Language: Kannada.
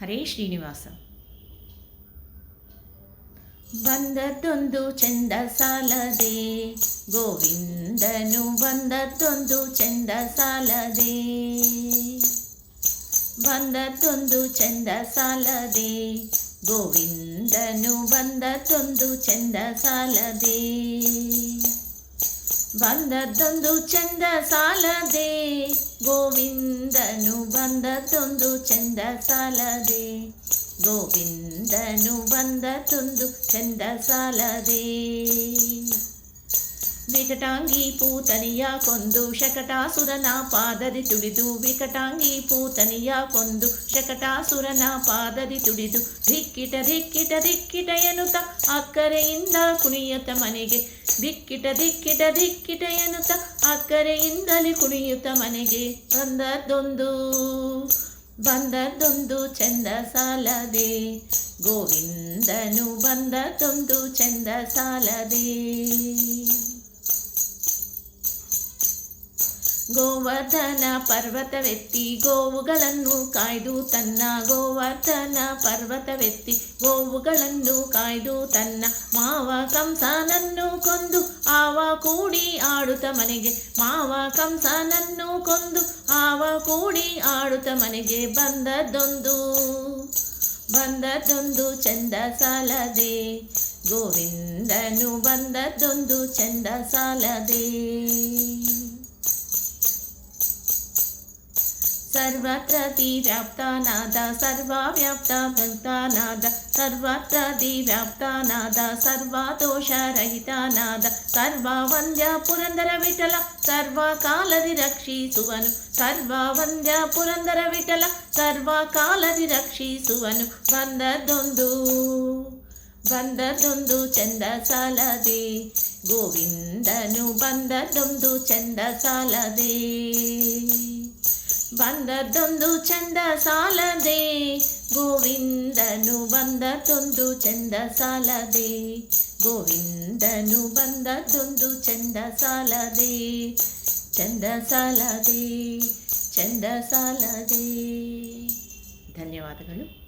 ಹರೇ ಶ್ರೀನಿವಾಸ. ಬಂದದ್ದೊಂದು ಚೆಂದ ಸಾಲದೆ, ಗೋವಿಂದನು ಬಂದದ್ದೊಂದು ಚೆಂದ ಸಾಲದೆ. ಬಂದದ್ದೊಂದು ಚೆಂದ ಸಾಲದೆ, ಗೋವಿಂದನು ಬಂದದ್ದೊಂದು ಚೆಂದ ಸಾಲದೆ. ಬಂದದ್ದೊಂದು ಚೆಂದ ಸಾಲದೆ, ಗೋವಿಂದನು ಬಂದದ್ದೊಂದು ಚೆಂದ ಸಾಲದೆ. ಗೋವಿಂದನು ಬಂದದ್ದೊಂದು ಚೆಂದ ಸಾಲದೆ. ವಿಕಟಾಂಗಿ ಪೂತನಿಯ ಕೊಂದು ಶಕಟಾಸುರನ ಪಾದದಿ ತುಳಿದು, ವಿಕಟಾಂಗಿ ಪೂತನಿಯ ಕೊಂದು ಶಕಟಾಸುರನ ಪಾದದಿ ತುಳಿದು, ಧಿಕ್ಕಿಟ ಧಿಕ್ಕಿಟ ಧಿಕ್ಕಿಟ ಎನ್ನುತ್ತ ಅಕ್ಕರೆಯಿಂದ ಕುಣಿಯುತ್ತ ಮನೆಗೆ, ಧಿಕ್ಕಿಟ ಧಿಕ್ಕಿಟ ಧಿಕ್ಕಿಟ ಎನ್ನುತ್ತ ಅಕ್ಕರೆಯಿಂದಲೇ ಕುಣಿಯುತ್ತ ಮನೆಗೆ. ಬಂದದ್ದೊಂದು ಚೆಂದ ಸಾಲದೆ, ಗೋವಿಂದನು ಬಂದದ್ದೊಂದು ಚೆಂದ ಸಾಲದೆ. ಗೋವರ್ಧನ ಪರ್ವತವೆತ್ತಿ ಗೋವುಗಳನ್ನು ಕಾಯ್ದು ತನ್ನ, ಗೋವರ್ಧನ ಪರ್ವತವೆತ್ತಿ ಗೋವುಗಳನ್ನು ಕಾಯ್ದು ತನ್ನ, ಮಾವ ಕಂಸನನ್ನು ಕೊಂದು ಆವ ಕೂಡಿ ಆಡುತ್ತ ಮನೆಗೆ, ಮಾವ ಕಂಸನನ್ನು ಕೊಂದು ಆವ ಕೂಡಿ ಆಡುತ್ತ ಮನೆಗೆ. ಬಂದದ್ದೊಂದು ಚೆಂದ ಸಾಲದೆ, ಗೋವಿಂದನು ಬಂದದ್ದೊಂದು ಚೆಂದ ಸಾಲದೆ. ಸರ್ವತ್ರ ವ್ಯಾಪ್ತನಾದ ಸರ್ವವ್ಯಾಪ್ತನಾದ, ಸರ್ವತ್ರ ವ್ಯಾಪ್ತನಾದ ಸರ್ವದೋಷರಹಿತನಾದ, ಸರ್ವವಂದ್ಯ ಪುರಂದರ ವಿಠಲ ಸರ್ವಕಾಲದಿ ರಕ್ಷಿಸುವನು, ಸರ್ವವಂದ್ಯ ಪುರಂದರ ವಿಠಲ ಸರ್ವಕಾಲದಿ ರಕ್ಷಿಸುವನು. ಬಂದದ್ದೊಂದು ಚೆಂದ ಸಾಲದೆ, ಗೋವಿಂದನು ಬಂದದ್ದೊಂದು ಚೆಂದ ಸಾಲದೆ. ಬಂದದ್ದೊಂದು ಚೆಂದ ಸಾಲದೆ, ಗೋವಿಂದನು ಬಂದದ್ದೊಂದು ಚೆಂದ ಸಾಲದೆ. ಗೋವಿಂದನು ಬಂದದ್ದೊಂದು ಚೆಂದ ಸಾಲದೆ, ಚೆಂದ ಸಾಲದೆ, ಚೆಂದ ಸಾಲದೆ. ಧನ್ಯವಾದಗಳು.